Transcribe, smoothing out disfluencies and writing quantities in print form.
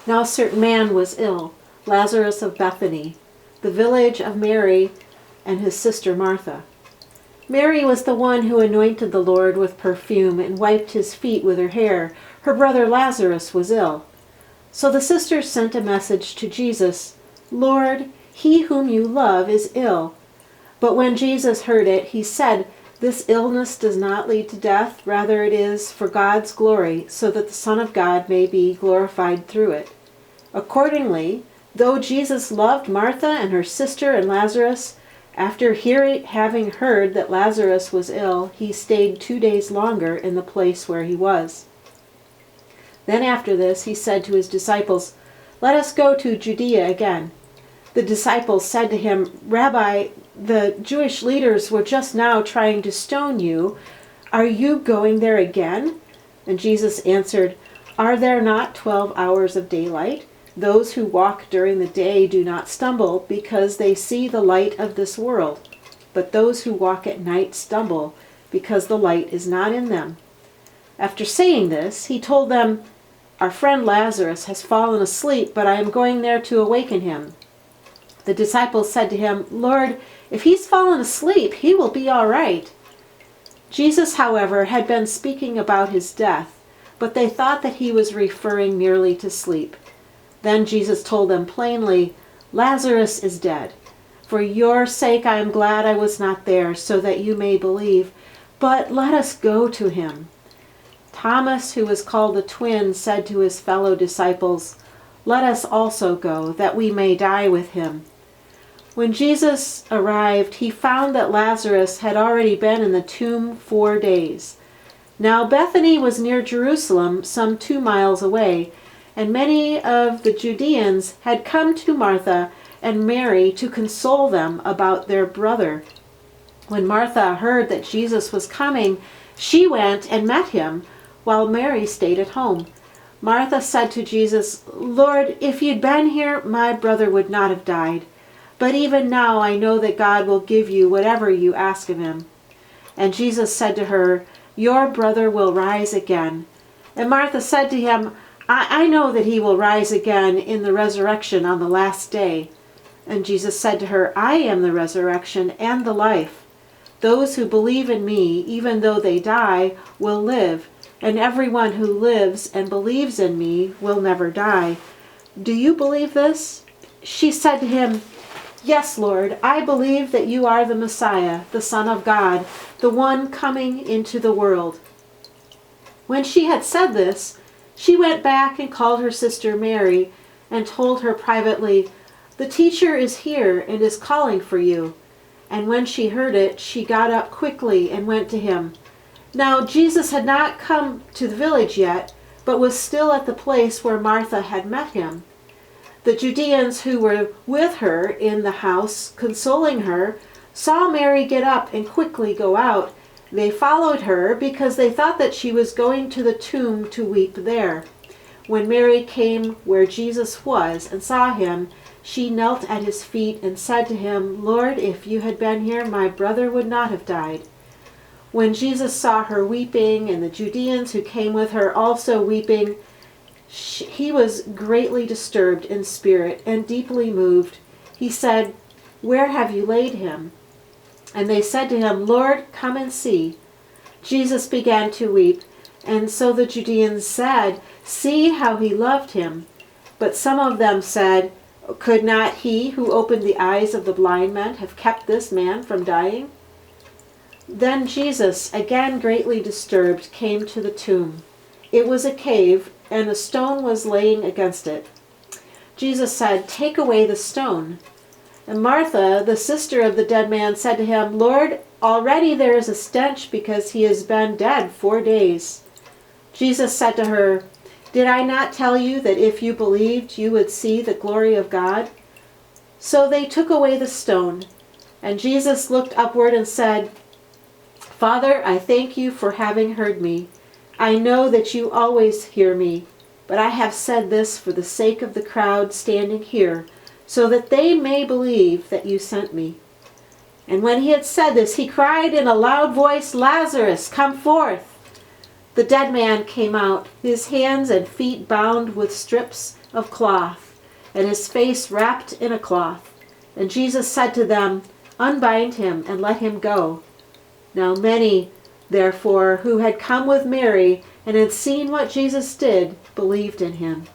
Now a certain man was ill, Lazarus of Bethany, the village of Mary and his sister Martha. Mary was the one who anointed the Lord with perfume and wiped his feet with her hair. Her brother Lazarus was ill. So the sisters sent a message to Jesus, "Lord, he whom you love is ill." But when Jesus heard it, he said, "This illness does not lead to death, rather it is for God's glory, so that the Son of God may be glorified through it." Accordingly, though Jesus loved Martha and her sister and Lazarus, after having heard that Lazarus was ill, he stayed 2 days longer in the place where he was. Then after this, he said to his disciples, "Let us go to Judea again." The disciples said to him, "Rabbi, the Jewish leaders were just now trying to stone you. Are you going there again?" And Jesus answered, "Are there not 12 hours of daylight? Those who walk during the day do not stumble because they see the light of this world. But those who walk at night stumble because the light is not in them." After saying this, he told them, "Our friend Lazarus has fallen asleep, but I am going there to awaken him." The disciples said to him, "Lord, if he's fallen asleep, he will be all right." Jesus, however, had been speaking about his death, but they thought that he was referring merely to sleep. Then Jesus told them plainly, "Lazarus is dead. For your sake I am glad I was not there, so that you may believe. But let us go to him." Thomas, who was called the twin, said to his fellow disciples, "Let us also go, that we may die with him." When Jesus arrived, he found that Lazarus had already been in the tomb 4 days. Now Bethany was near Jerusalem, some 2 miles away, and many of the Judeans had come to Martha and Mary to console them about their brother. When Martha heard that Jesus was coming, she went and met him, while Mary stayed at home. Martha said to Jesus, "Lord, if you'd been here, my brother would not have died. But even now I know that God will give you whatever you ask of him." And Jesus said to her, "Your brother will rise again." And Martha said to him, I know that he will rise again in the resurrection on the last day." And Jesus said to her, "I am the resurrection and the life. Those who believe in me, even though they die, will live, and everyone who lives and believes in me will never die. Do you believe this?" She said to him, "Yes, Lord, I believe that you are the Messiah, the Son of God, the one coming into the world." When she had said this, she went back and called her sister Mary and told her privately, "The teacher is here and is calling for you." And when she heard it, she got up quickly and went to him. Now Jesus had not come to the village yet, but was still at the place where Martha had met him. The Judeans who were with her in the house, consoling her, saw Mary get up and quickly go out. They followed her because they thought that she was going to the tomb to weep there. When Mary came where Jesus was and saw him, she knelt at his feet and said to him, "Lord, if you had been here, my brother would not have died." When Jesus saw her weeping and the Judeans who came with her also weeping, he was greatly disturbed in spirit and deeply moved. He said, "Where have you laid him?" And they said to him, "Lord, come and see." Jesus began to weep, and so the Judeans said, "See how he loved him." But some of them said, "Could not he who opened the eyes of the blind men have kept this man from dying?" Then Jesus, again greatly disturbed, came to the tomb. It was a cave, and a stone was laying against it. Jesus said, "Take away the stone." And Martha, the sister of the dead man, said to him, "Lord, already there is a stench because he has been dead 4 days." Jesus said to her, "Did I not tell you that if you believed, you would see the glory of God?" So they took away the stone. And Jesus looked upward and said, "Father, I thank you for having heard me. I know that you always hear me, but I have said this for the sake of the crowd standing here, so that they may believe that you sent me." And when he had said this, he cried in a loud voice, "Lazarus, come forth!" The dead man came out, his hands and feet bound with strips of cloth, and his face wrapped in a cloth. And Jesus said to them, "Unbind him and let him go." Now many, therefore, who had come with Mary and had seen what Jesus did, believed in him.